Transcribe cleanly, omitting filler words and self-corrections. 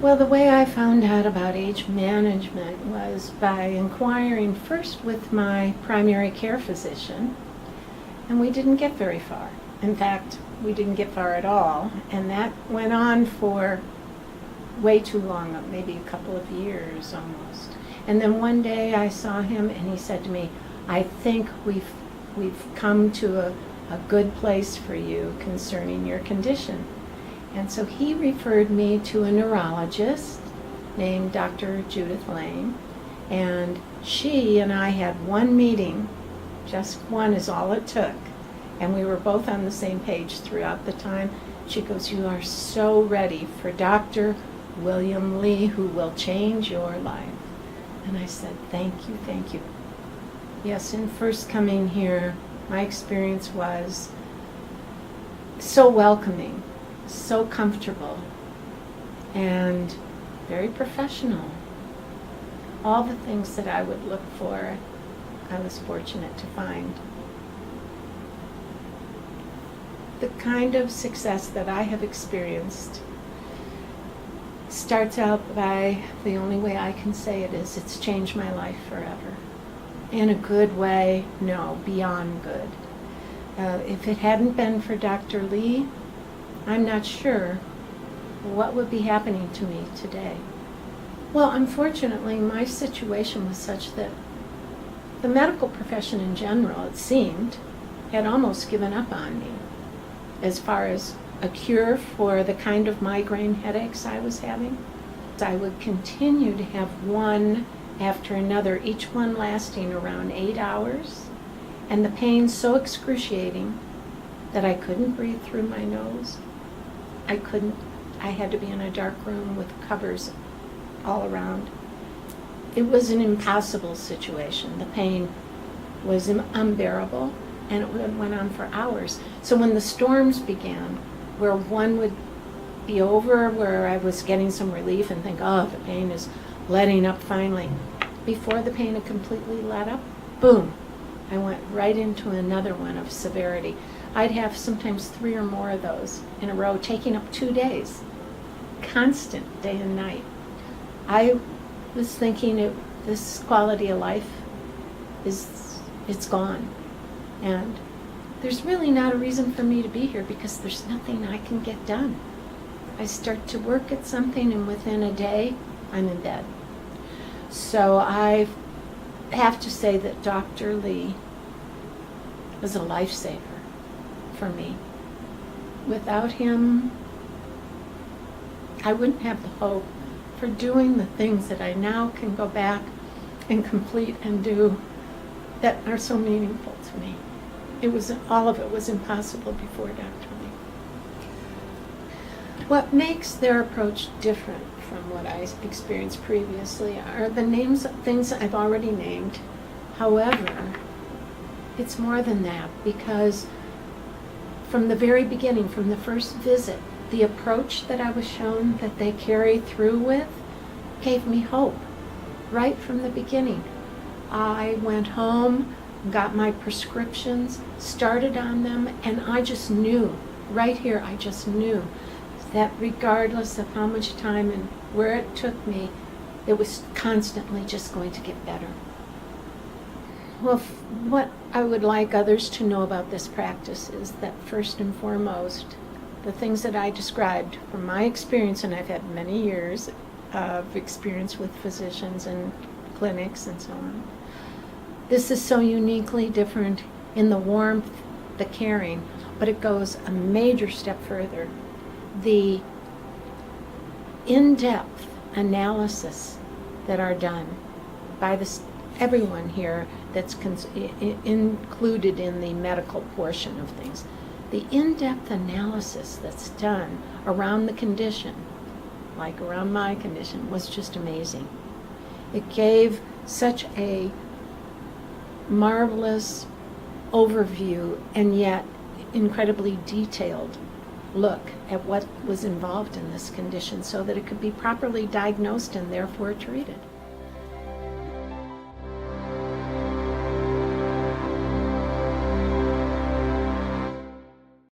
Well, the way I found out about age management was by inquiring first with my primary care physician, and we didn't get very far. In fact, we didn't get far at all, and that went on for way too long, maybe a couple of years almost. And then one day I saw him and he said to me, I think we've come to a good place for you concerning your condition. And so he referred me to a neurologist named Dr. Judith Lane, and she and I had one meeting, just one is all it took, and we were both on the same page throughout the time. She goes, you are so ready for Dr. William Lee, who will change your life. And I said, thank you, thank you. Yes, in first coming here, my experience was so welcoming, so comfortable, and very professional. All the things that I would look for, I was fortunate to find. The kind of success that I have experienced starts out by, the only way I can say it is, it's changed my life forever. In a good way, no, beyond good. If it hadn't been for Dr. Lee, I'm not sure what would be happening to me today. Well, unfortunately, my situation was such that the medical profession in general, it seemed, had almost given up on me as far as a cure for the kind of migraine headaches I was having. I would continue to have one after another, each one lasting around 8 hours, and the pain so excruciating that I couldn't breathe through my nose. I had to be in a dark room with covers all around. It was an impossible situation. The pain was unbearable, and it went on for hours. So when the storms began, where one would be over, where I was getting some relief and think, oh, the pain is letting up finally, before the pain had completely let up, boom, I went right into another one of severity. I'd have sometimes 3 or more of those in a row, taking up 2 days, constant, day and night. I was thinking this quality of life it's gone, and there's really not a reason for me to be here because there's nothing I can get done. I start to work at something, and within a day, I'm in bed. So I have to say that Dr. Lee was a lifesaver for me. Without him, I wouldn't have the hope for doing the things that I now can go back and complete and do that are so meaningful to me. All of it was impossible before Dr. Lee. What makes their approach different from what I experienced previously are the names of things I've already named. However, it's more than that, because from the very beginning, from the first visit, the approach that I was shown that they carry through with gave me hope right from the beginning. I went home, got my prescriptions, started on them, and I just knew, right here, I just knew that regardless of how much time and where it took me, it was constantly just going to get better. Well, what I would like others to know about this practice is that first and foremost, the things that I described from my experience, and I've had many years of experience with physicians and clinics and so on, this is so uniquely different in the warmth, the caring, but it goes a major step further. The in-depth analysis that are done by everyone here that's included in the medical portion of things. The in-depth analysis that's done around the condition, like around my condition, was just amazing. It gave such a marvelous overview and yet incredibly detailed look at what was involved in this condition so that it could be properly diagnosed and therefore treated.